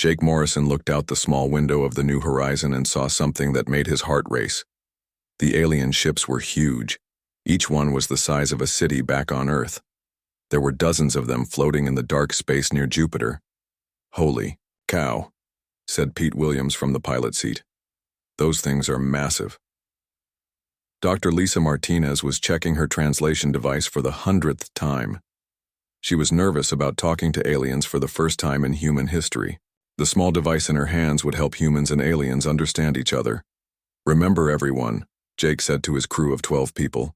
Jake Morrison looked out the small window of the New Horizon and saw something that made his heart race. The alien ships were huge. Each one was the size of a city back on Earth. There were dozens of them floating in the dark space near Jupiter. "Holy cow," said Pete Williams from the pilot seat. "Those things are massive." Dr. Lisa Martinez was checking her translation device for the 100th time. She was nervous about talking to aliens for the first time in human history. The small device in her hands would help humans and aliens understand each other. "Remember, everyone," Jake said to his crew of 12 people.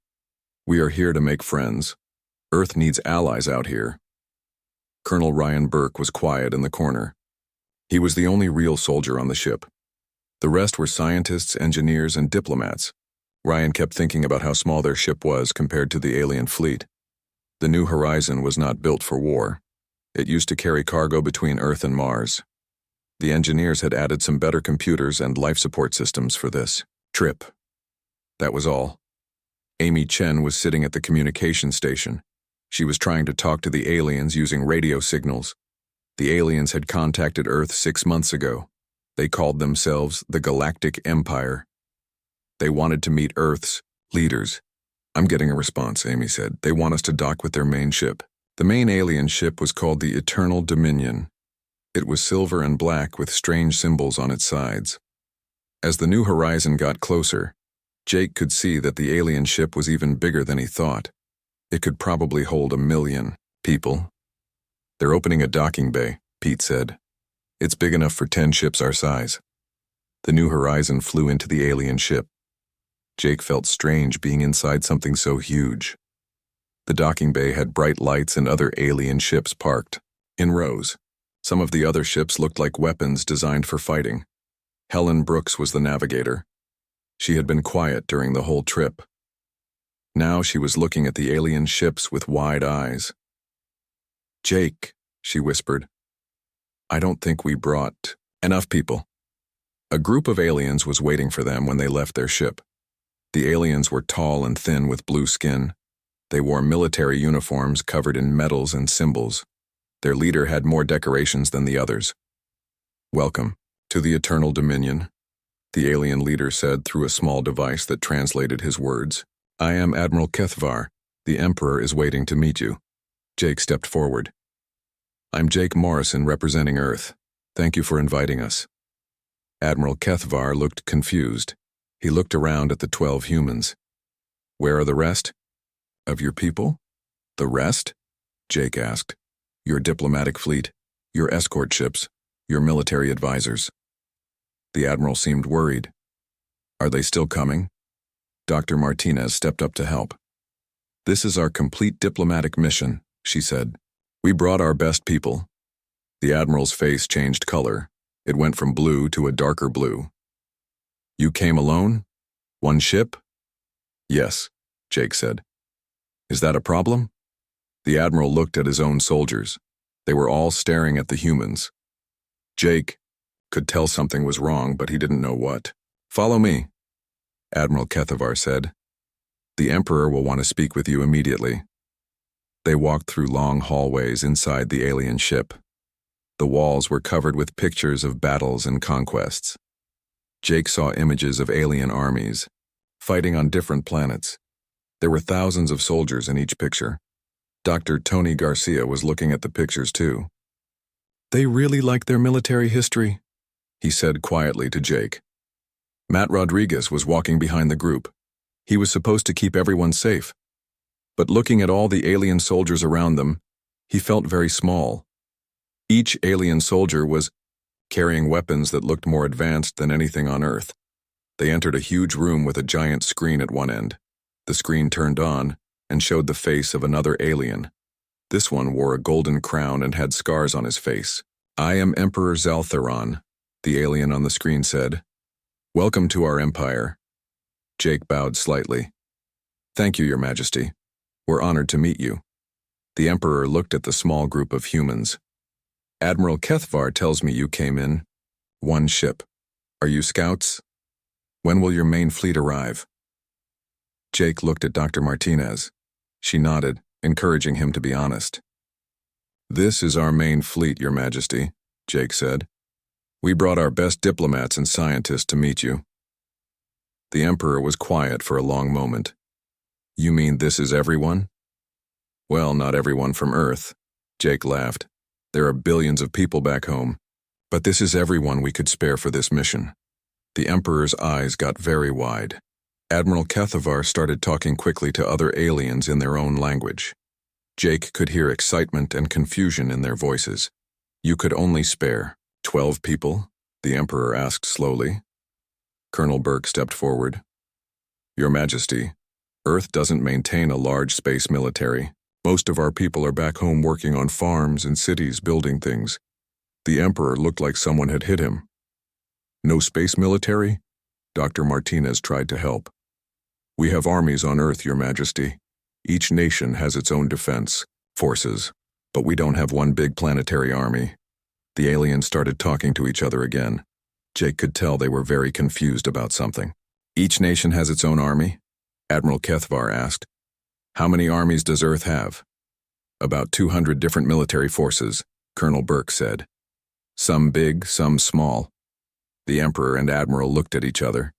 "We are here to make friends. Earth needs allies out here." Colonel Ryan Burke was quiet in the corner. He was the only real soldier on the ship. The rest were scientists, engineers, and diplomats. Ryan kept thinking about how small their ship was compared to the alien fleet. The New Horizon was not built for war. It used to carry cargo between Earth and Mars. The engineers had added some better computers and life support systems for this trip. That was all. Amy Chen was sitting at the communication station. She was trying to talk to the aliens using radio signals. The aliens had contacted Earth 6 months ago. They called themselves the Galactic Empire. They wanted to meet Earth's leaders. "I'm getting a response," Amy said. "They want us to dock with their main ship." The main alien ship was called the Eternal Dominion. It was silver and black with strange symbols on its sides. As the New Horizon got closer, Jake could see that the alien ship was even bigger than he thought. It could probably hold 1 million people. "They're opening a docking bay," Pete said. "It's big enough for 10 ships our size." The New Horizon flew into the alien ship. Jake felt strange being inside something so huge. The docking bay had bright lights and other alien ships parked in rows. Some of the other ships looked like weapons designed for fighting. Helen Brooks was the navigator. She had been quiet during the whole trip. Now she was looking at the alien ships with wide eyes. "Jake," she whispered, "I don't think we brought enough people." A group of aliens was waiting for them when they left their ship. The aliens were tall and thin with blue skin. They wore military uniforms covered in medals and symbols. Their leader had more decorations than the others. "Welcome to the Eternal Dominion," the alien leader said through a small device that translated his words. "I am Admiral Kethvar. The Emperor is waiting to meet you." Jake stepped forward. "I'm Jake Morrison representing Earth. Thank you for inviting us." Admiral Kethvar looked confused. He looked around at the 12 humans. "Where are the rest?" "Of your people?" "The rest?" Jake asked. "Your diplomatic fleet, your escort ships, your military advisors." The Admiral seemed worried. "Are they still coming?" Dr. Martinez stepped up to help. "This is our complete diplomatic mission," she said. "We brought our best people." The Admiral's face changed color. It went from blue to a darker blue. "You came alone? One ship?" "Yes," Jake said. "Is that a problem?" The Admiral looked at his own soldiers. They were all staring at the humans. Jake could tell something was wrong, but he didn't know what. "Follow me," Admiral Kethvar said. "The Emperor will want to speak with you immediately." They walked through long hallways inside the alien ship. The walls were covered with pictures of battles and conquests. Jake saw images of alien armies, fighting on different planets. There were thousands of soldiers in each picture. Dr. Tony Garcia was looking at the pictures too. "They really like their military history," he said quietly to Jake. Matt Rodriguez was walking behind the group. He was supposed to keep everyone safe. But looking at all the alien soldiers around them, he felt very small. Each alien soldier was carrying weapons that looked more advanced than anything on Earth. They entered a huge room with a giant screen at one end. The screen turned on and showed the face of another alien. This one wore a golden crown and had scars on his face. "I am Emperor Zaltharon," the alien on the screen said. "Welcome to our empire." Jake bowed slightly. "Thank you, Your Majesty. We're honored to meet you." The Emperor looked at the small group of humans. "Admiral Kethvar tells me you came in one ship. Are you scouts? When will your main fleet arrive?" Jake looked at Dr. Martinez. She nodded, encouraging him to be honest. "This is our main fleet, Your Majesty," Jake said. We brought our best diplomats and scientists to meet you. The Emperor was quiet for a long moment. You mean this is everyone? Well, not everyone from Earth. Jake laughed. There are billions of people back home. But this is everyone we could spare for this mission. The Emperor's eyes got very wide. Admiral Kethavar started talking quickly to other aliens in their own language. Jake could hear excitement and confusion in their voices. You could only spare 12 people? The Emperor asked slowly. Colonel Burke stepped forward. Your Majesty, Earth doesn't maintain a large space military. Most of our people are back home working on farms and cities building things. The Emperor looked like someone had hit him. No space military? Dr. Martinez tried to help. We have armies on Earth, Your Majesty. Each nation has its own defense forces, but we don't have one big planetary army. The aliens started talking to each other again. Jake could tell they were very confused about something. Each nation has its own army? Admiral Kethavar asked. How many armies does Earth have? About 200 different military forces, Colonel Burke said. Some big, some small. The Emperor and Admiral looked at each other.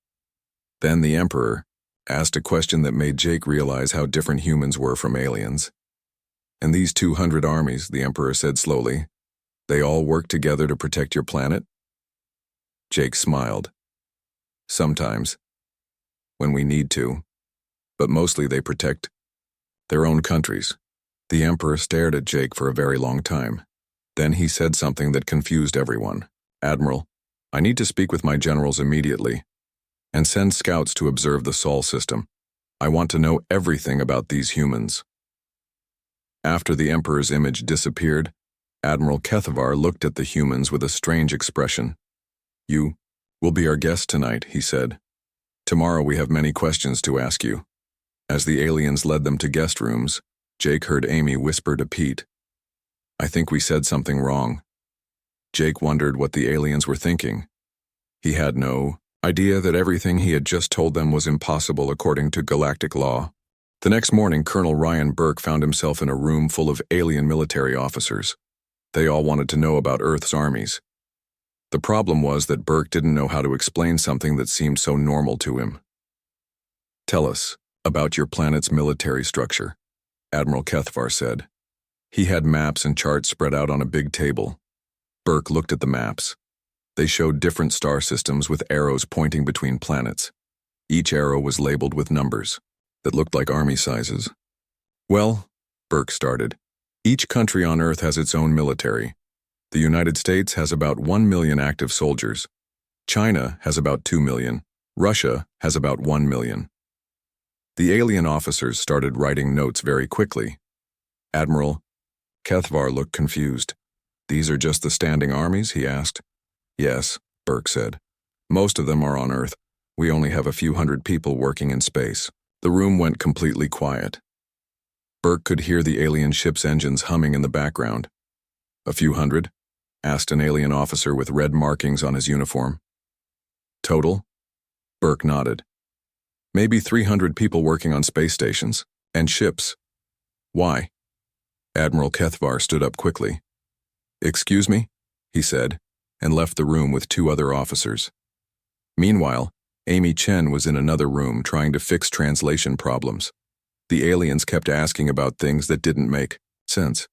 Then the Emperor asked a question that made Jake realize how different humans were from aliens. And these 200 armies, the Emperor said slowly, they all work together to protect your planet? Jake smiled. Sometimes. When we need to. But mostly they protect their own countries. The Emperor stared at Jake for a very long time. Then he said something that confused everyone. Admiral, I need to speak with my generals immediately and send scouts to observe the Sol system. I want to know everything about these humans. After the Emperor's image disappeared, Admiral Kethavar looked at the humans with a strange expression. You will be our guest tonight, he said. Tomorrow we have many questions to ask you. As the aliens led them to guest rooms, Jake heard Amy whisper to Pete, I think we said something wrong. Jake wondered what the aliens were thinking. He had no idea that everything he had just told them was impossible according to galactic law. The next morning, Colonel Ryan Burke found himself in a room full of alien military officers. They all wanted to know about Earth's armies. The problem was that Burke didn't know how to explain something that seemed so normal to him. Tell us about your planet's military structure, Admiral Kethavar said. He had maps and charts spread out on a big table. Burke looked at the maps. They showed different star systems with arrows pointing between planets. Each arrow was labeled with numbers that looked like army sizes. Well, Burke started, each country on Earth has its own military. The United States has about 1 million active soldiers. China has about 2 million. Russia has about 1 million. The alien officers started writing notes very quickly. Admiral Kethavar looked confused. These are just the standing armies, he asked. Yes, Burke said. Most of them are on Earth. We only have a few hundred people working in space. The room went completely quiet. Burke could hear the alien ship's engines humming in the background. A few hundred? Asked an alien officer with red markings on his uniform. Total? Burke nodded. Maybe 300 people working on space stations and ships. Why? Admiral Kethavar stood up quickly. Excuse me, he said, and left the room with 2 other officers. Meanwhile, Amy Chen was in another room trying to fix translation problems. The aliens kept asking about things that didn't make sense.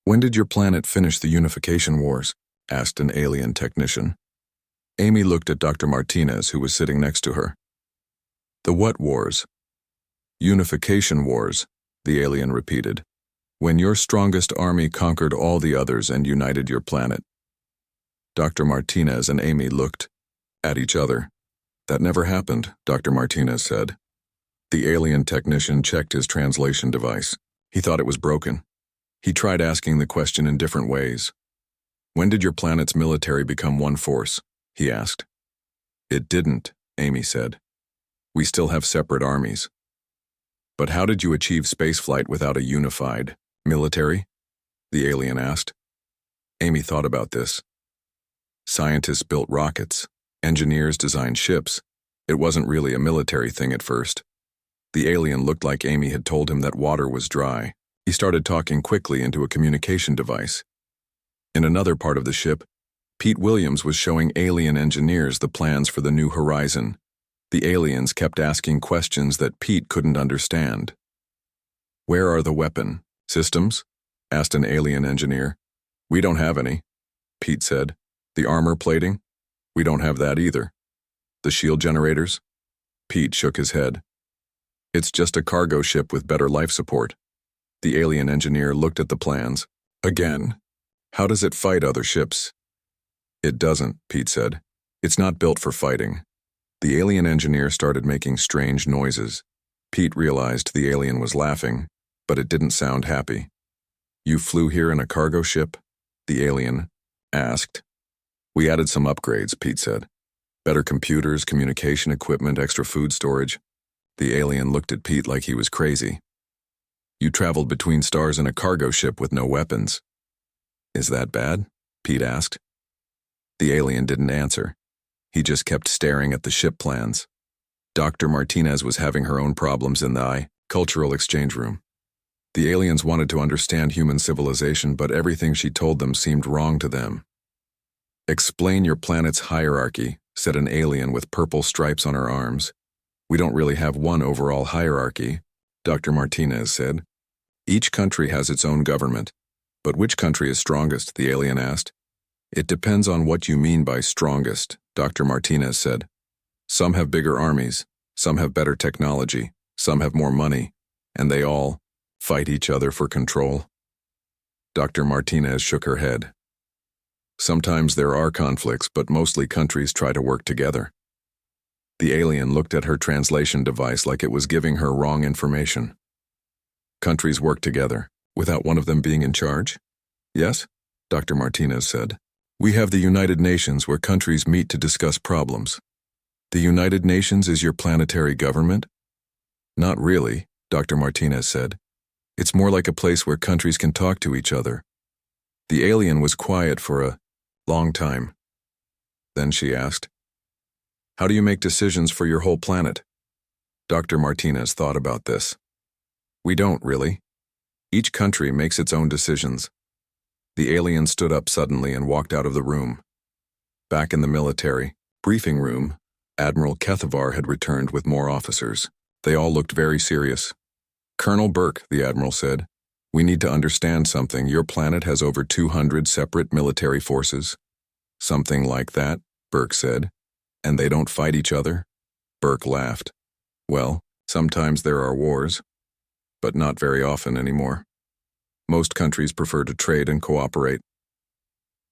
When did your planet finish the unification wars? Asked an alien technician. Amy looked at Dr. Martinez, who was sitting next to her. The what wars? Unification wars, the alien repeated. When your strongest army conquered all the others and united your planet. Dr. Martinez and Amy looked at each other. That never happened, Dr. Martinez said. The alien technician checked his translation device. He thought it was broken. He tried asking the question in different ways. When did your planet's military become one force? He asked. It didn't, Amy said. We still have separate armies. But how did you achieve spaceflight without a unified military? The alien asked. Amy thought about this. Scientists built rockets. Engineers designed ships. It wasn't really a military thing at first. The alien looked like Amy had told him that water was dry. He started talking quickly into a communication device. In another part of the ship, Pete Williams was showing alien engineers the plans for the new horizon. The aliens kept asking questions that Pete couldn't understand. "Where are the weapon systems?" asked an alien engineer. "We don't have any," Pete said. "The armor plating? We don't have that either." "The shield generators?" Pete shook his head. "It's just a cargo ship with better life support." The alien engineer looked at the plans. "Again, how does it fight other ships?" "It doesn't," Pete said. "It's not built for fighting." The alien engineer started making strange noises. Pete realized the alien was laughing, but it didn't sound happy. "You flew here in a cargo ship?" the alien asked. "We added some upgrades," Pete said. "Better computers, communication equipment, extra food storage." The alien looked at Pete like he was crazy. "You traveled between stars in a cargo ship with no weapons." "Is that bad?" Pete asked. The alien didn't answer. He just kept staring at the ship plans. Dr. Martinez was having her own problems in the cultural exchange room. The aliens wanted to understand human civilization, but everything she told them seemed wrong to them. "Explain your planet's hierarchy," said an alien with purple stripes on her arms. "We don't really have one overall hierarchy," Dr. Martinez said. "Each country has its own government." "But which country is strongest?" the alien asked. "It depends on what you mean by strongest," Dr. Martinez said. "Some have bigger armies, some have better technology, some have more money, and they all fight each other for control." Dr. Martinez shook her head. "Sometimes there are conflicts, but mostly countries try to work together." The alien looked at her translation device like it was giving her wrong information. "Countries work together, without one of them being in charge?" "Yes," Dr. Martinez said. "We have the United Nations where countries meet to discuss problems." "The United Nations is your planetary government?" "Not really," Dr. Martinez said. "It's more like a place where countries can talk to each other." The alien was quiet for a long time. Then she asked, "How do you make decisions for your whole planet?" Dr. Martinez thought about this. "We don't, really. Each country makes its own decisions." The alien stood up suddenly and walked out of the room. Back in the military briefing room, Admiral Kethavar had returned with more officers. They all looked very serious. "Colonel Burke," the admiral said, "we need to understand something. Your planet has over 200 separate military forces." "Something like that," Burke said. "And they don't fight each other?" Burke laughed. "Well, sometimes there are wars, but not very often anymore. Most countries prefer to trade and cooperate."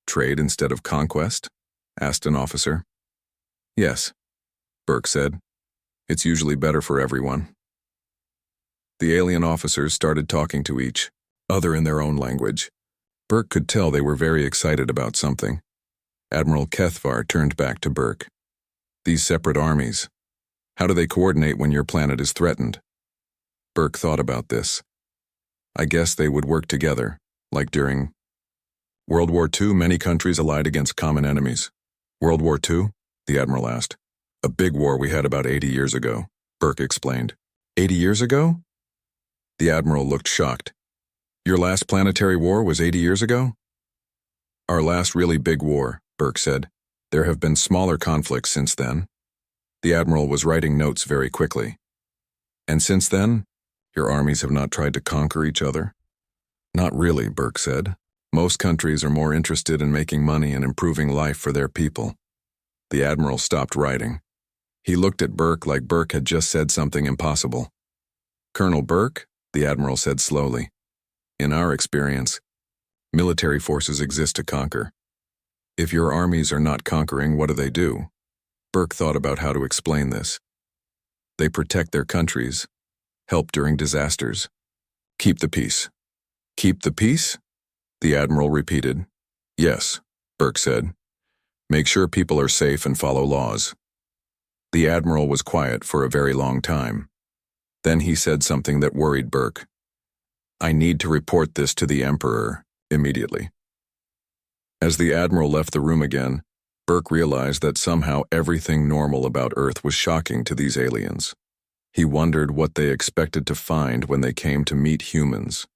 "Trade instead of conquest?" asked an officer. "Yes," Burke said. "It's usually better for everyone." The alien officers started talking to each other in their own language. Burke could tell they were very excited about something. Admiral Kethvar turned back to Burke. "These separate armies, how do they coordinate when your planet is threatened?" Burke thought about this. "I guess they would work together, like during World War II. Many countries allied against common enemies." "World War II?" the admiral asked. "A big war we had about 80 years ago," Burke explained. 80 years ago?" The admiral looked shocked. "Your last planetary war was 80 years ago?" "Our last really big war," Burke said. "There have been smaller conflicts since then." The admiral was writing notes very quickly. "And since then, your armies have not tried to conquer each other?" "Not really," Burke said. "Most countries are more interested in making money and improving life for their people." The admiral stopped writing. He looked at Burke like Burke had just said something impossible. "Colonel Burke," the admiral said slowly, "in our experience, military forces exist to conquer. If your armies are not conquering, what do? Burke thought about how to explain this. "They protect their countries, help during disasters, keep the peace." "Keep the peace?" the admiral repeated. "Yes," Burke said. "Make sure people are safe and follow laws." The admiral was quiet for a very long time. Then he said something that worried Burke. "I need to report this to the Emperor immediately." As the admiral left the room again, Burke realized that somehow everything normal about Earth was shocking to these aliens. He wondered what they expected to find when they came to meet humans.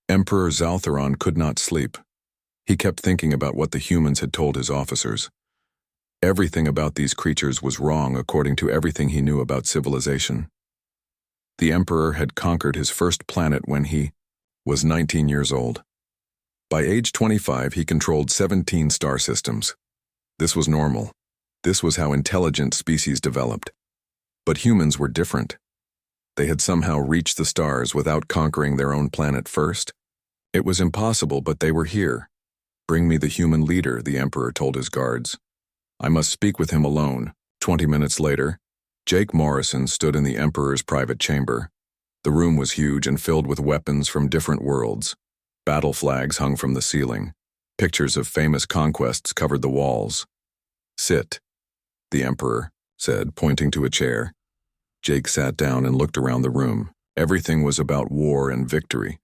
Emperor Zaltharon could not sleep. He kept thinking about what the humans had told his officers. Everything about these creatures was wrong according to everything he knew about civilization. The Emperor had conquered his first planet when he was 19 years old. By age 25, he controlled 17 star systems. This was normal. This was how intelligent species developed. But humans were different. They had somehow reached the stars without conquering their own planet first. It was impossible, but they were here. "Bring me the human leader," the Emperor told his guards. "I must speak with him alone." 20 minutes later, Jake Morrison stood in the Emperor's private chamber. The room was huge and filled with weapons from different worlds. Battle flags hung from the ceiling. Pictures of famous conquests covered the walls. "Sit," the Emperor said, pointing to a chair. Jake sat down and looked around the room. Everything was about war and victory.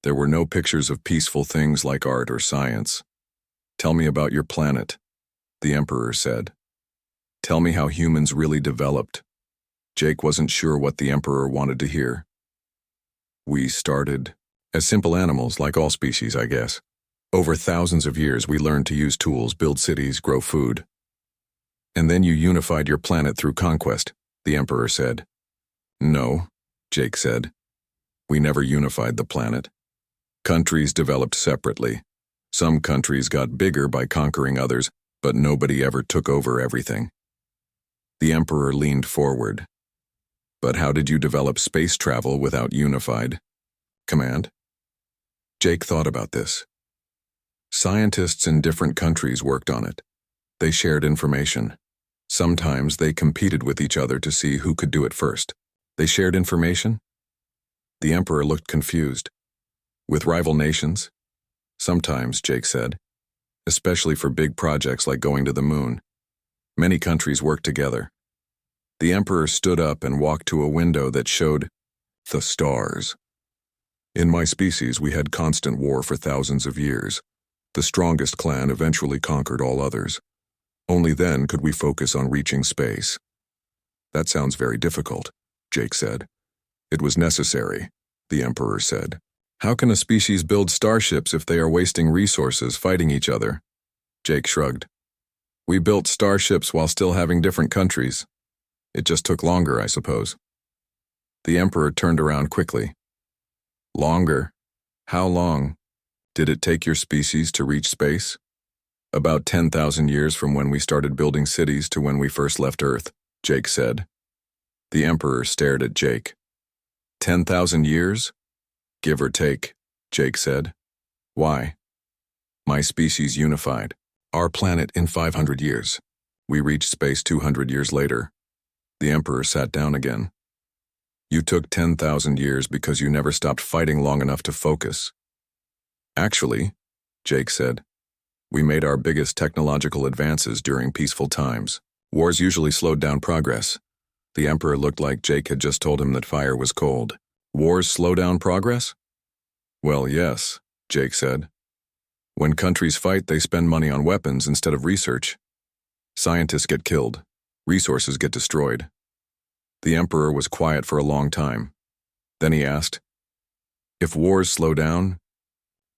There were no pictures of peaceful things like art or science. "Tell me about your planet," the Emperor said. "Tell me how humans really developed." Jake wasn't sure what the Emperor wanted to hear. "We started as simple animals, like all species, I guess. Over thousands of years, we learned to use tools, build cities, grow food. And then you unified your planet through conquest," the Emperor said. "No," Jake said. "We never unified the planet. Countries developed separately. Some countries got bigger by conquering others, but nobody ever took over everything." The Emperor leaned forward. "But how did you develop space travel without unified command?" Jake thought about this. Scientists in different countries worked on it. They shared information. Sometimes they competed with each other to see who could do it first. They shared information? The Emperor looked confused. "With rival nations?" "Sometimes," Jake said. "Especially for big projects like going to the moon. Many countries worked together." The Emperor stood up and walked to a window that showed the stars. "In my species, we had constant war for thousands of years. The strongest clan eventually conquered all others. Only then could we focus on reaching space." "That sounds very difficult," Jake said. "It was necessary," the Emperor said. "How can a species build starships if they are wasting resources fighting each other?" Jake shrugged. "We built starships while still having different countries. It just took longer, I suppose." The Emperor turned around quickly. "Longer? How long? Did it take your species to reach space?" "About 10,000 years from when we started building cities to when we first left Earth," Jake said. The Emperor stared at Jake. 10,000 years? Give or take," Jake said. "Why?" "My species unified. Our planet in 500 years. We reached space 200 years later." The Emperor sat down again. "You took 10,000 years because you never stopped fighting long enough to focus." "Actually," Jake said, "we made our biggest technological advances during peaceful times. Wars usually slowed down progress." The Emperor looked like Jake had just told him that fire was cold. "Wars slow down progress?" "Well, yes," Jake said. "When countries fight, they spend money on weapons instead of research. Scientists get killed. Resources get destroyed." The Emperor was quiet for a long time. Then he asked, "If wars slow down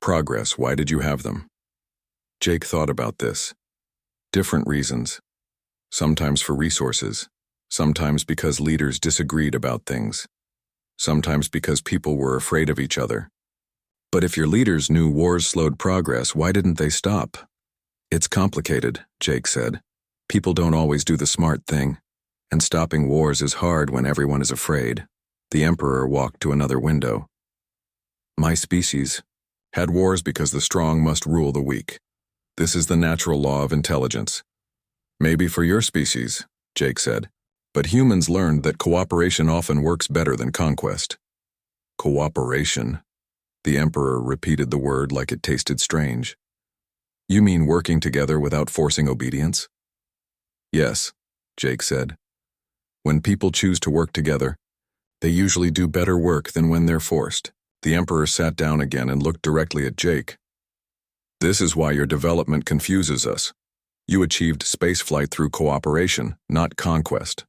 progress, why did you have them?" Jake thought about this. Different reasons. Sometimes for resources. Sometimes because leaders disagreed about things. Sometimes because people were afraid of each other. But if your leaders knew wars slowed progress, why didn't they stop? "It's complicated," Jake said. "People don't always do the smart thing. And stopping wars is hard when everyone is afraid." The Emperor walked to another window. "My species had wars because the strong must rule the weak. This is the natural law of intelligence." "Maybe for your species," Jake said. "But humans learned that cooperation often works better than conquest." "Cooperation?" The Emperor repeated the word like it tasted strange. "You mean working together without forcing obedience?" "Yes," Jake said. "When people choose to work together, they usually do better work than when they're forced." The Emperor sat down again and looked directly at Jake. "This is why your development confuses us. You achieved spaceflight through cooperation, not conquest."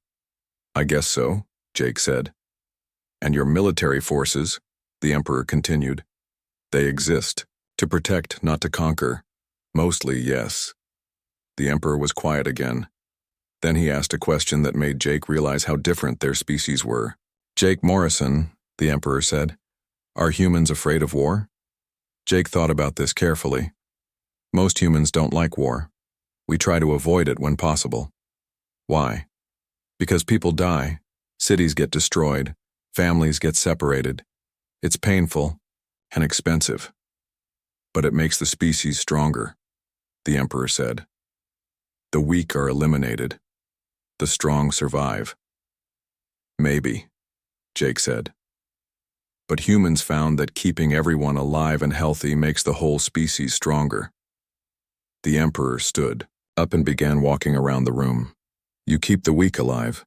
"I guess so," Jake said. "And your military forces," the Emperor continued, "they exist to protect, not to conquer. Mostly, yes. The Emperor was quiet again. Then he asked a question that made Jake realize how different their species were. Jake Morrison, the Emperor said, are humans afraid of war? Jake thought about this carefully. Most humans don't like war. We try to avoid it when possible. Why? Because people die, cities get destroyed, families get separated. It's painful and expensive. But it makes the species stronger, the Emperor said. The weak are eliminated. The strong survive. Maybe, Jake said. But humans found that keeping everyone alive and healthy makes the whole species stronger. The Emperor stood up and began walking around the room. You keep the weak alive.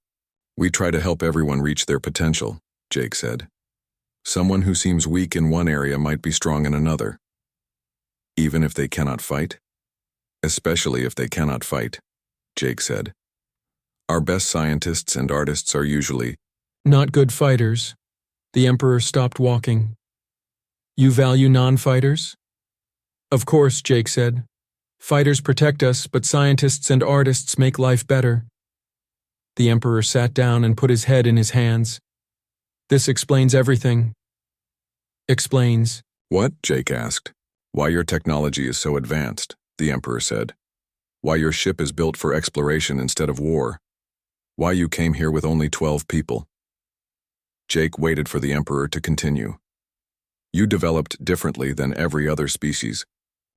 We try to help everyone reach their potential, Jake said. Someone who seems weak in one area might be strong in another. Even if they cannot fight? Especially if they cannot fight, Jake said. Our best scientists and artists are usually not good fighters. The Emperor stopped walking. You value non-fighters? Of course, Jake said. Fighters protect us, but scientists and artists make life better. The Emperor sat down and put his head in his hands. This explains everything. Explains. What? Jake asked. Why your technology is so advanced, the Emperor said. Why your ship is built for exploration instead of war. Why you came here with only 12 people. Jake waited for the Emperor to continue. You developed differently than every other species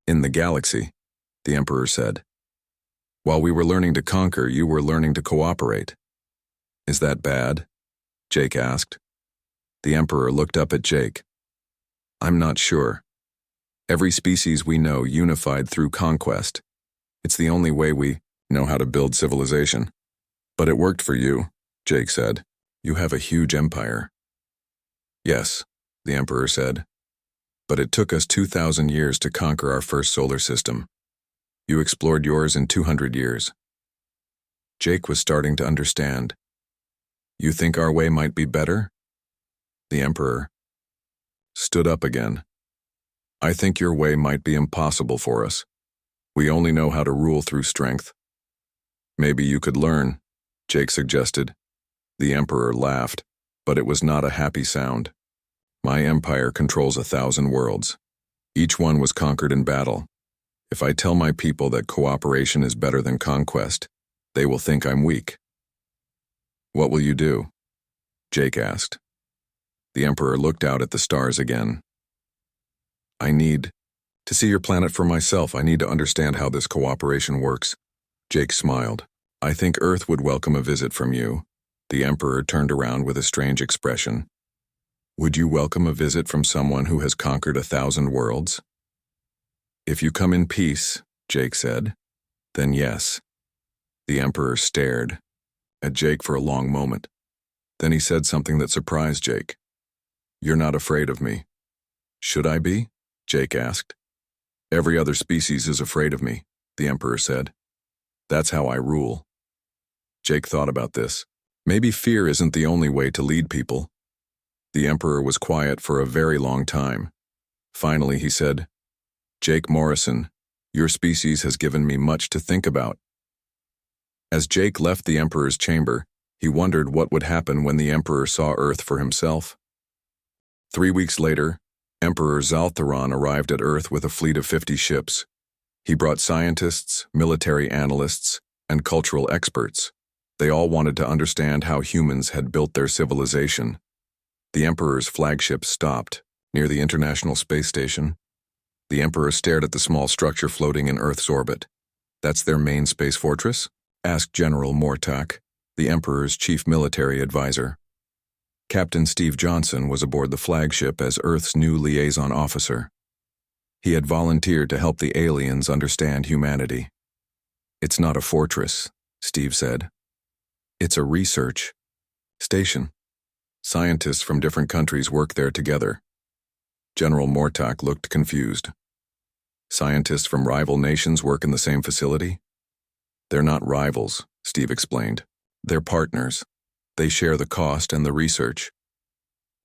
in the galaxy, the Emperor said. While we were learning to conquer, you were learning to cooperate. Is that bad? Jake asked. The Emperor looked up at Jake. I'm not sure. Every species we know unified through conquest. It's the only way we know how to build civilization. But it worked for you, Jake said. You have a huge empire. Yes, the Emperor said. But it took us 2,000 years to conquer our first solar system. You explored yours in 200 years. Jake was starting to understand. You think our way might be better? The Emperor stood up again. I think your way might be impossible for us. We only know how to rule through strength. Maybe you could learn, Jake suggested. The Emperor laughed, but it was not a happy sound. My empire controls 1,000 worlds. Each one was conquered in battle. If I tell my people that cooperation is better than conquest, they will think I'm weak. What will you do? Jake asked. The Emperor looked out at the stars again. I need to see your planet for myself. I need to understand how this cooperation works. Jake smiled. I think Earth would welcome a visit from you. The Emperor turned around with a strange expression. Would you welcome a visit from someone who has conquered 1,000 worlds? If you come in peace, Jake said, then yes. The Emperor stared at Jake for a long moment. Then he said something that surprised Jake. You're not afraid of me. Should I be? Jake asked. Every other species is afraid of me, the Emperor said. That's how I rule. Jake thought about this. Maybe fear isn't the only way to lead people. The Emperor was quiet for a very long time. Finally, he said, Jake Morrison, your species has given me much to think about. As Jake left the Emperor's chamber, he wondered what would happen when the Emperor saw Earth for himself. 3 weeks later, Emperor Zaltharon arrived at Earth with a fleet of 50 ships. He brought scientists, military analysts, and cultural experts. They all wanted to understand how humans had built their civilization. The Emperor's flagship stopped near the International Space Station. The Emperor stared at the small structure floating in Earth's orbit. That's their main space fortress? Asked General Mortak, the Emperor's chief military advisor. Captain Steve Johnson was aboard the flagship as Earth's new liaison officer. He had volunteered to help the aliens understand humanity. It's not a fortress, Steve said. It's a research station. Scientists from different countries work there together. General Mortak looked confused. Scientists from rival nations work in the same facility? They're not rivals, Steve explained. They're partners. They share the cost and the research.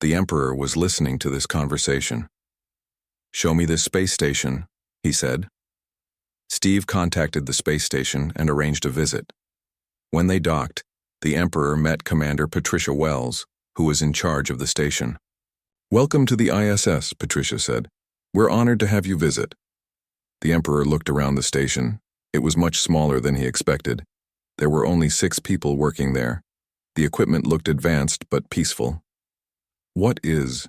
The Emperor was listening to this conversation. Show me this space station, he said. Steve contacted the space station and arranged a visit. When they docked, the Emperor met Commander Patricia Wells, who was in charge of the station. "Welcome to the ISS," Patricia said. "We're honored to have you visit." The Emperor looked around the station. It was much smaller than he expected. There were only 6 people working there. The equipment looked advanced but peaceful. "What is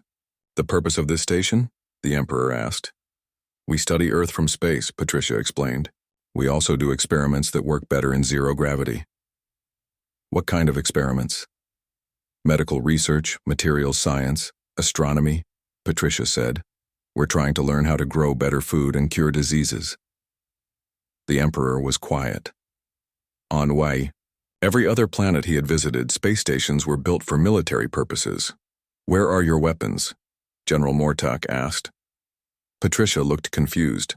the purpose of this station?" the Emperor asked. "We study Earth from space," Patricia explained. "We also do experiments that work better in zero gravity." "What kind of experiments?" "Medical research, materials science, astronomy," Patricia said. "We're trying to learn how to grow better food and cure diseases." The Emperor was quiet. On Hawaii, every other planet he had visited, space stations were built for military purposes. "Where are your weapons?" General Mortak asked. Patricia looked confused.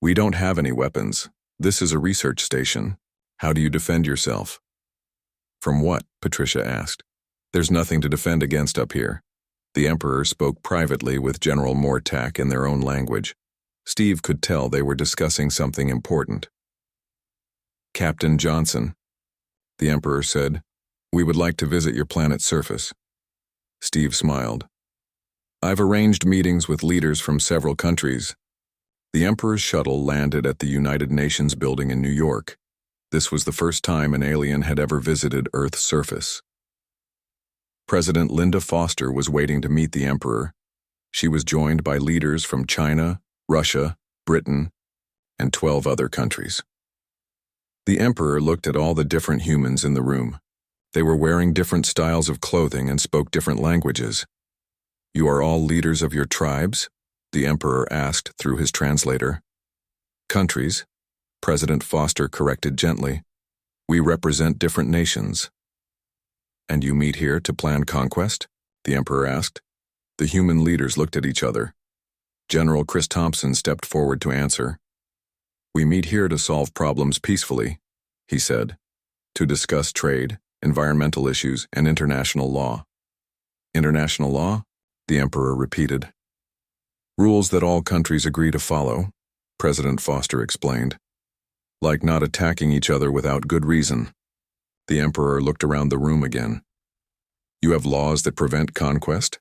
"We don't have any weapons. This is a research station. How do you defend yourself?" "From what?" Patricia asked. "There's nothing to defend against up here." The Emperor spoke privately with General Mortak in their own language. Steve could tell they were discussing something important. "Captain Johnson," the Emperor said, "we would like to visit your planet's surface." Steve smiled. "I've arranged meetings with leaders from several countries." The Emperor's shuttle landed at the United Nations building in New York. This was the first time an alien had ever visited Earth's surface. President Linda Foster was waiting to meet the Emperor. She was joined by leaders from China, Russia, Britain, and 12 other countries. The Emperor looked at all the different humans in the room. They were wearing different styles of clothing and spoke different languages. "You are all leaders of your tribes?" the Emperor asked through his translator. "Countries," President Foster corrected gently. "We represent different nations." "And you meet here to plan conquest?" the Emperor asked. The human leaders looked at each other. General Chris Thompson stepped forward to answer. "We meet here to solve problems peacefully," he said, "to discuss trade, environmental issues, and international law." "International law?" the Emperor repeated. "Rules that all countries agree to follow," President Foster explained. "Like not attacking each other without good reason." The Emperor looked around the room again. "You have laws that prevent conquest?"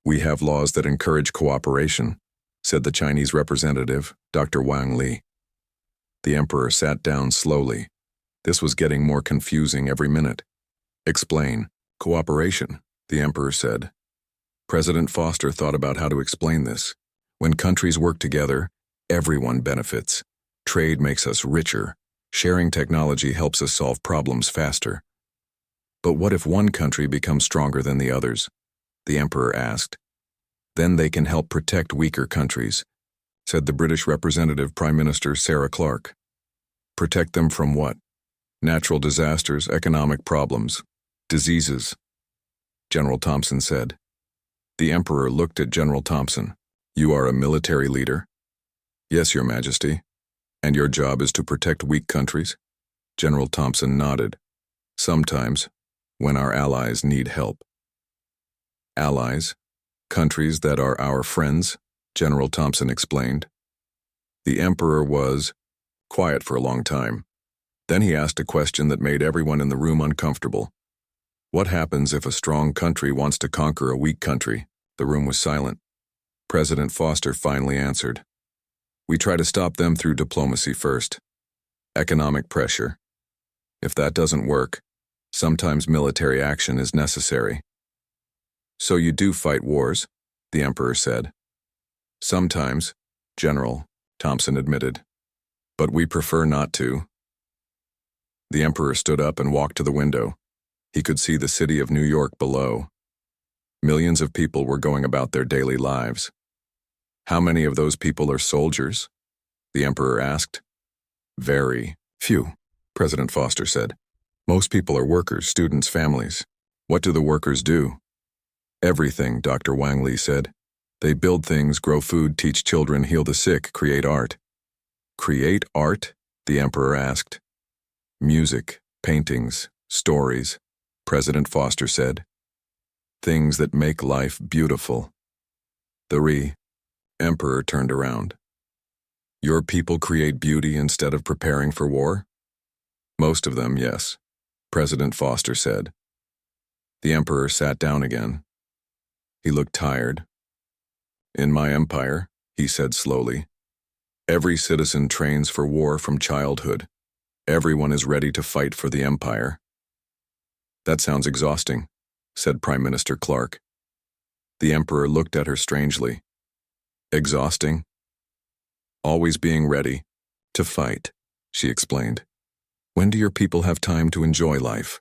"We have laws that encourage cooperation," said the Chinese representative, Dr. Wang Li. The Emperor sat down slowly. This was getting more confusing every minute. "Explain. Cooperation," the Emperor said. President Foster thought about how to explain this. "When countries work together, everyone benefits. Trade makes us richer. Sharing technology helps us solve problems faster." "But what if one country becomes stronger than the others?" the Emperor asked. "Then they can help protect weaker countries," said the British representative Prime Minister Sarah Clarke. "Protect them from what?" "Natural disasters, economic problems, diseases," General Thompson said. The Emperor looked at General Thompson. "You are a military leader?" "Yes, Your Majesty." "And your job is to protect weak countries?" General Thompson nodded. "Sometimes, when our allies need help." "Allies? Countries that are our friends?" General Thompson explained. The Emperor was quiet for a long time. Then he asked a question that made everyone in the room uncomfortable. "What happens if a strong country wants to conquer a weak country?" The room was silent. President Foster finally answered. "We try to stop them through diplomacy first. Economic pressure. If that doesn't work, sometimes military action is necessary." "So you do fight wars?" the Emperor said. "Sometimes, General," Thompson admitted. "But we prefer not to." The Emperor stood up and walked to the window. He could see the city of New York below. Millions of people were going about their daily lives. "How many of those people are soldiers?" the Emperor asked. "Very few," President Foster said. "Most people are workers, students, families. What do the workers do?" "Everything," Dr. Wang Li said. "They build things, grow food, teach children, heal the sick, create art." "Create art?" the Emperor asked. "Music, paintings, stories," President Foster said. "Things that make life beautiful." The Emperor turned around. Your people create beauty instead of preparing for war? Most of them, yes, President Foster said. The Emperor sat down again. He looked tired. In my empire, he said slowly, every citizen trains for war from childhood. Everyone is ready to fight for the empire. That sounds exhausting, said Prime Minister Clark. The Emperor looked at her strangely. Exhausting? Always being ready to fight, she explained. When do your people have time to enjoy life?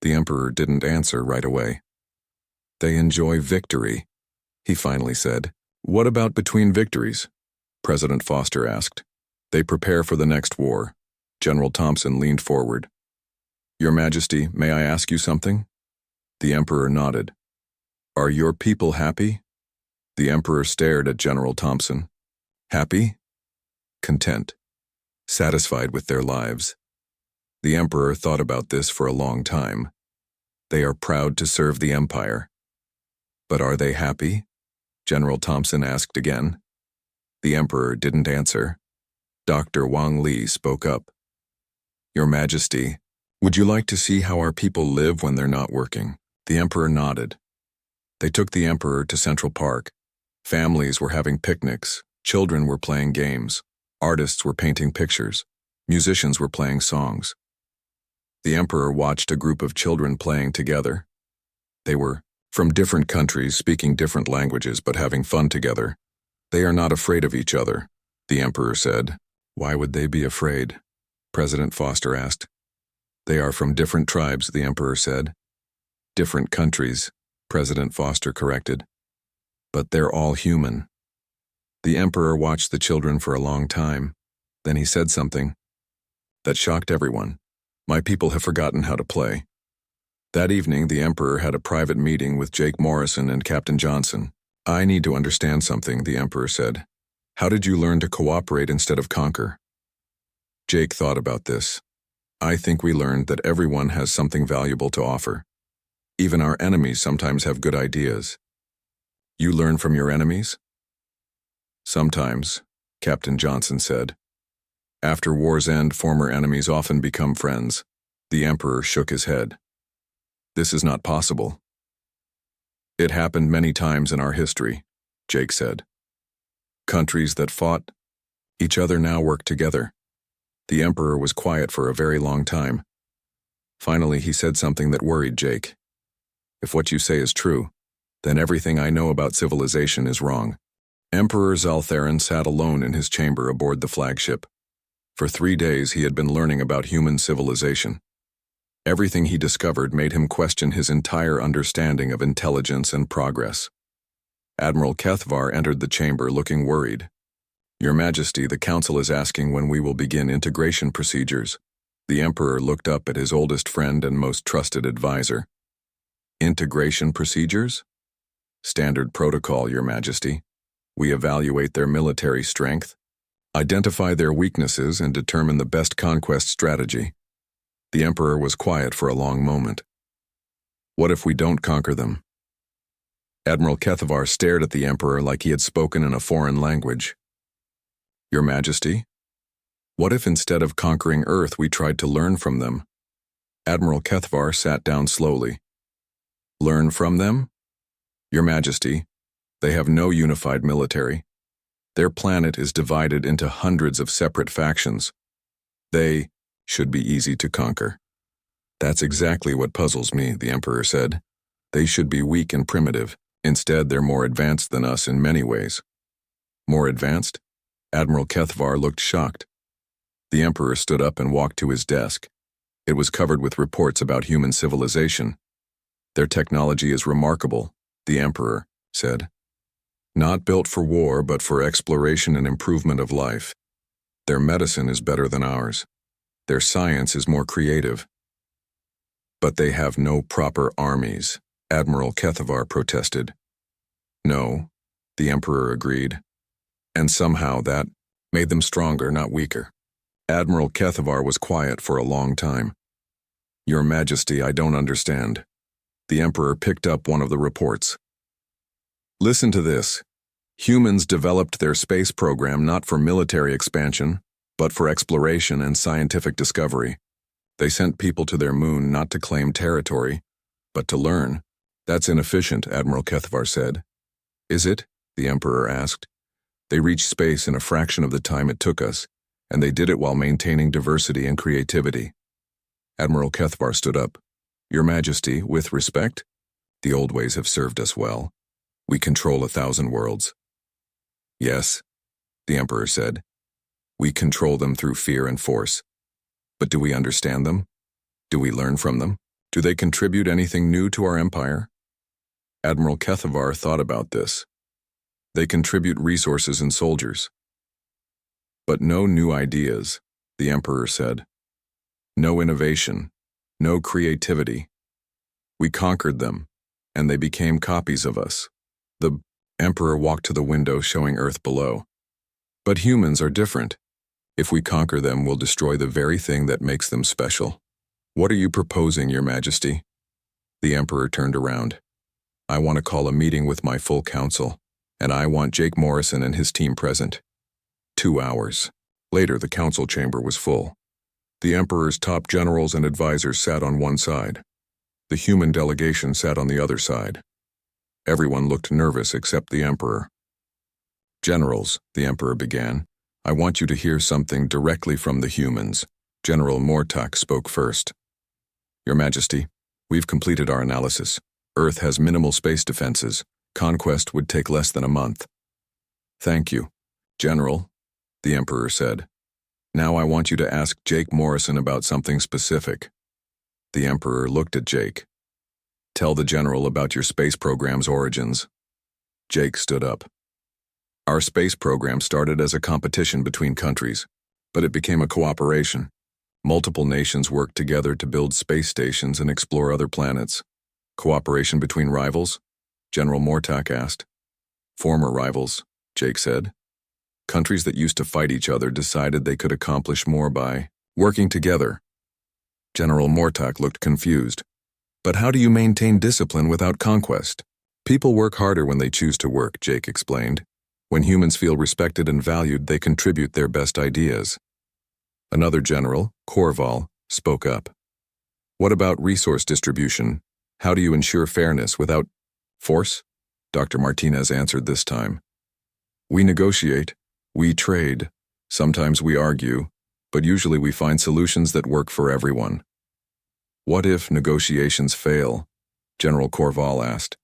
The Emperor didn't answer right away. They enjoy victory, he finally said. What about between victories? President Foster asked. They prepare for the next war. General Thompson leaned forward. Your Majesty, may I ask you something? The Emperor nodded. Are your people happy? The Emperor stared at General Thompson. Happy? Content. Satisfied with their lives. The Emperor thought about this for a long time. They are proud to serve the Empire. But are they happy? General Thompson asked again. The Emperor didn't answer. Dr. Wang Li spoke up. Your Majesty, would you like to see how our people live when they're not working? The Emperor nodded. They took the Emperor to Central Park. Families were having picnics. Children were playing games. Artists were painting pictures. Musicians were playing songs. The Emperor watched a group of children playing together. They were from different countries, speaking different languages, but having fun together. They are not afraid of each other, the Emperor said. Why would they be afraid? President Foster asked. They are from different tribes, the Emperor said. Different countries, President Foster corrected. But they're all human. The Emperor watched the children for a long time. Then he said something that shocked everyone. My people have forgotten how to play. That evening, the Emperor had a private meeting with Jake Morrison and Captain Johnson. I need to understand something, the Emperor said. How did you learn to cooperate instead of conquer? Jake thought about this. I think we learned that everyone has something valuable to offer. Even our enemies sometimes have good ideas. You learn from your enemies? Sometimes, Captain Johnson said. After war's end, former enemies often become friends. The Emperor shook his head. This is not possible. It happened many times in our history, Jake said. Countries that fought each other now work together. The Emperor was quiet for a very long time. Finally, he said something that worried Jake. If what you say is true, then everything I know about civilization is wrong. Emperor Zaltharan sat alone in his chamber aboard the flagship. For 3 days he had been learning about human civilization. Everything he discovered made him question his entire understanding of intelligence and progress. Admiral Kethvar entered the chamber looking worried. Your Majesty, the Council is asking when we will begin integration procedures. The Emperor looked up at his oldest friend and most trusted advisor. Integration procedures? Standard protocol, Your Majesty. We evaluate their military strength, identify their weaknesses, and determine the best conquest strategy. The Emperor was quiet for a long moment. What if we don't conquer them? Admiral Kethvar stared at the Emperor like he had spoken in a foreign language. Your Majesty, what if instead of conquering Earth we tried to learn from them? Admiral Kethvar sat down slowly. Learn from them? Your Majesty, they have no unified military. Their planet is divided into hundreds of separate factions. They should be easy to conquer. That's exactly what puzzles me, the Emperor said. They should be weak and primitive. Instead, they're more advanced than us in many ways. More advanced? Admiral Kethvar looked shocked. The Emperor stood up and walked to his desk. It was covered with reports about human civilization. Their technology is remarkable, the Emperor said. Not built for war, but for exploration and improvement of life. Their medicine is better than ours. Their science is more creative. But they have no proper armies, Admiral Kethvar protested. No, the Emperor agreed. And somehow that made them stronger, not weaker. Admiral Kethvar was quiet for a long time. Your Majesty, I don't understand. The Emperor picked up one of the reports. Listen to this. Humans developed their space program not for military expansion, but for exploration and scientific discovery. They sent people to their moon not to claim territory, but to learn. That's inefficient, Admiral Kethvar said. Is it? The Emperor asked. They reached space in a fraction of the time it took us, and they did it while maintaining diversity and creativity. Admiral Kethvar stood up. Your Majesty, with respect, the old ways have served us well. We control 1,000 worlds. Yes, the Emperor said. We control them through fear and force. But do we understand them? Do we learn from them? Do they contribute anything new to our empire? Admiral Kethvar thought about this. They contribute resources and soldiers. But no new ideas, the Emperor said. No innovation, no creativity. We conquered them, and they became copies of us. The Emperor walked to the window showing Earth below. But humans are different. If we conquer them, we'll destroy the very thing that makes them special. What are you proposing, Your Majesty? The Emperor turned around. I want to call a meeting with my full council, and I want Jake Morrison and his team present. 2 hours. Later, the council chamber was full. The Emperor's top generals and advisors sat on one side. The human delegation sat on the other side. Everyone looked nervous except the Emperor. Generals, the Emperor began, I want you to hear something directly from the humans. General Mortak spoke first. Your Majesty, we've completed our analysis. Earth has minimal space defenses. Conquest would take less than a month. Thank you, General, the Emperor said. Now I want you to ask Jake Morrison about something specific. The Emperor looked at Jake. Tell the General about your space program's origins. Jake stood up. Our space program started as a competition between countries, but it became a cooperation. Multiple nations worked together to build space stations and explore other planets. Cooperation between rivals? General Mortak asked. Former rivals, Jake said. Countries that used to fight each other decided they could accomplish more by working together. General Mortak looked confused. But how do you maintain discipline without conquest? People work harder when they choose to work, Jake explained. When humans feel respected and valued, they contribute their best ideas. Another general, Korval, spoke up. What about resource distribution? How do you ensure fairness without force? Dr. Martinez answered this time. We negotiate, we trade, sometimes we argue, but usually we find solutions that work for everyone. What if negotiations fail? General Korval asked.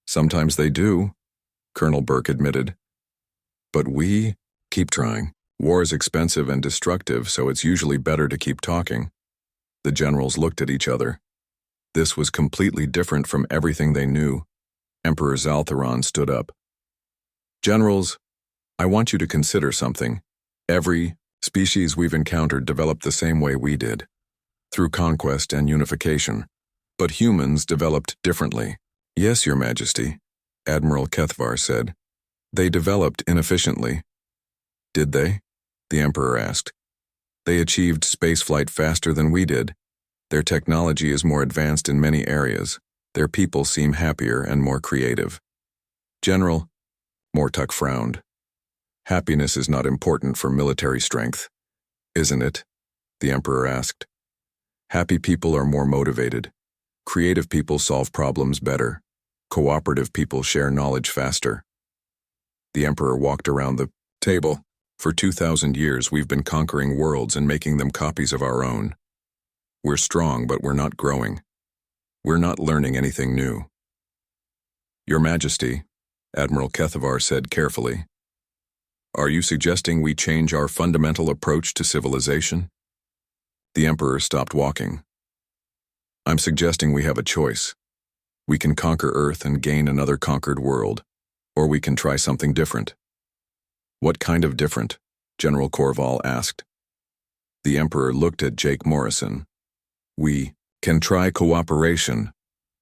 Sometimes they do, Colonel Burke admitted. But we keep trying. War is expensive and destructive, so it's usually better to keep talking. The generals looked at each other. This was completely different from everything they knew. Emperor Zaltharon stood up. Generals, I want you to consider something. Every species we've encountered developed the same way we did, through conquest and unification. But humans developed differently. Yes, Your Majesty, Admiral Kethvar said. They developed inefficiently. Did they? The Emperor asked. They achieved spaceflight faster than we did. Their technology is more advanced in many areas. Their people seem happier and more creative. General, Mortuk frowned. Happiness is not important for military strength, isn't it? The Emperor asked. Happy people are more motivated. Creative people solve problems better. Cooperative people share knowledge faster. The Emperor walked around the table. For 2,000 years, we've been conquering worlds and making them copies of our own. We're strong, but we're not growing. We're not learning anything new. Your Majesty, Admiral Kethvar said carefully, are you suggesting we change our fundamental approach to civilization? The Emperor stopped walking. I'm suggesting we have a choice. We can conquer Earth and gain another conquered world, or we can try something different. What kind of different? General Korval asked. The Emperor looked at Jake Morrison. We can try cooperation.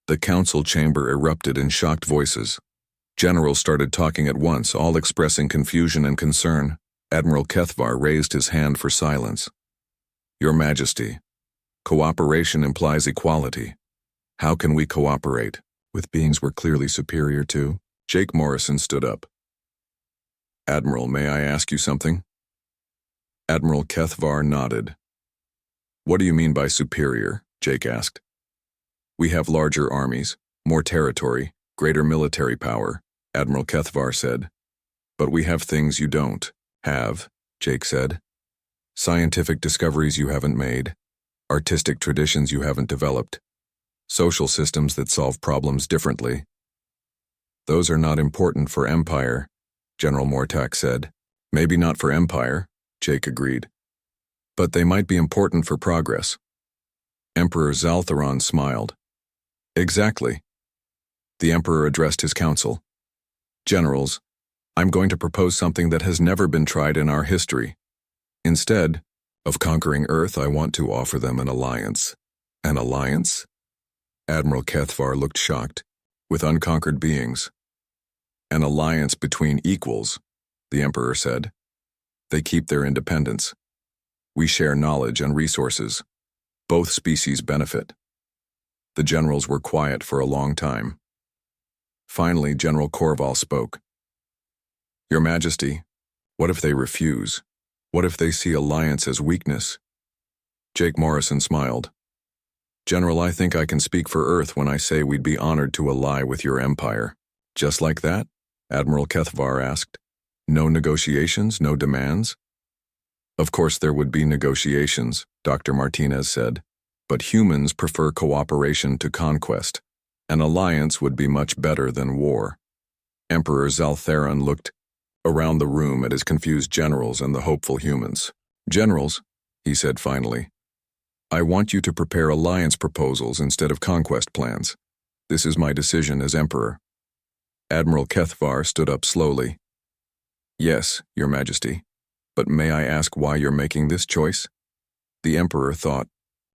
The council chamber erupted in shocked voices. Generals started talking at once, all expressing confusion and concern. Admiral Kethvar raised his hand for silence. Your Majesty, cooperation implies equality. How can we cooperate with beings we're clearly superior to? Jake Morrison stood up. Admiral, may I ask you something? Admiral Kethvar nodded. What do you mean by superior? Jake asked. We have larger armies, more territory, greater military power, Admiral Kethvar said. But we have things you don't have, Jake said. Scientific discoveries you haven't made, artistic traditions you haven't developed, social systems that solve problems differently. Those are not important for Empire, General Mortak said. Maybe not for Empire, Jake agreed. But they might be important for progress. Emperor Zaltharon smiled. Exactly. The Emperor addressed his council. Generals, I'm going to propose something that has never been tried in our history. Instead of conquering Earth, I want to offer them an alliance. An alliance? Admiral Kethvar looked shocked. With unconquered beings. An alliance between equals, the Emperor said. They keep their independence. We share knowledge and resources. Both species benefit. The generals were quiet for a long time. Finally, General Korval spoke. Your Majesty, what if they refuse? What if they see alliance as weakness? Jake Morrison smiled. General, I think I can speak for Earth when I say we'd be honored to ally with your empire. Just like that? Admiral Kethvar asked. No negotiations, no demands? Of course there would be negotiations, Dr. Martinez said, but humans prefer cooperation to conquest. An alliance would be much better than war. Emperor Zaltharon looked around the room at his confused generals and the hopeful humans. Generals, he said finally, I want you to prepare alliance proposals instead of conquest plans. This is my decision as Emperor. Admiral Kethvar stood up slowly. Yes, Your Majesty, but may I ask why you're making this choice? The Emperor thought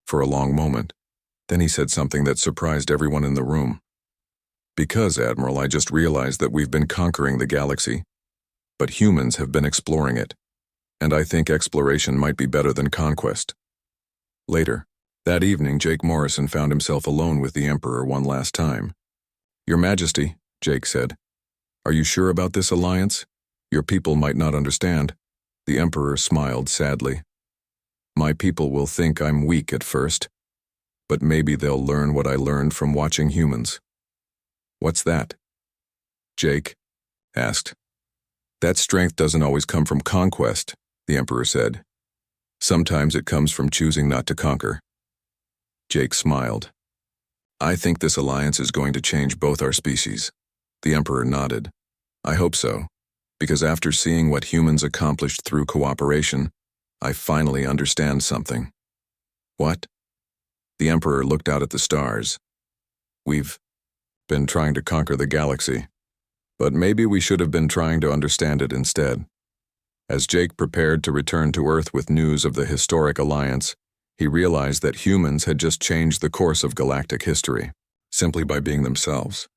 for a long moment. Then he said something that surprised everyone in the room. Because, Admiral, I just realized that we've been conquering the galaxy, but humans have been exploring it, and I think exploration might be better than conquest. Later, that evening, Jake Morrison found himself alone with the Emperor one last time. Your Majesty, Jake said, are you sure about this alliance? Your people might not understand. The Emperor smiled sadly. My people will think I'm weak at first, but maybe they'll learn what I learned from watching humans. What's that? Jake asked. That strength doesn't always come from conquest, the Emperor said. Sometimes it comes from choosing not to conquer. Jake smiled. I think this alliance is going to change both our species. The Emperor nodded. I hope so, because after seeing what humans accomplished through cooperation, I finally understand something. What? The Emperor looked out at the stars. We've been trying to conquer the galaxy, but maybe we should have been trying to understand it instead. As Jake prepared to return to Earth with news of the historic alliance, he realized that humans had just changed the course of galactic history, simply by being themselves.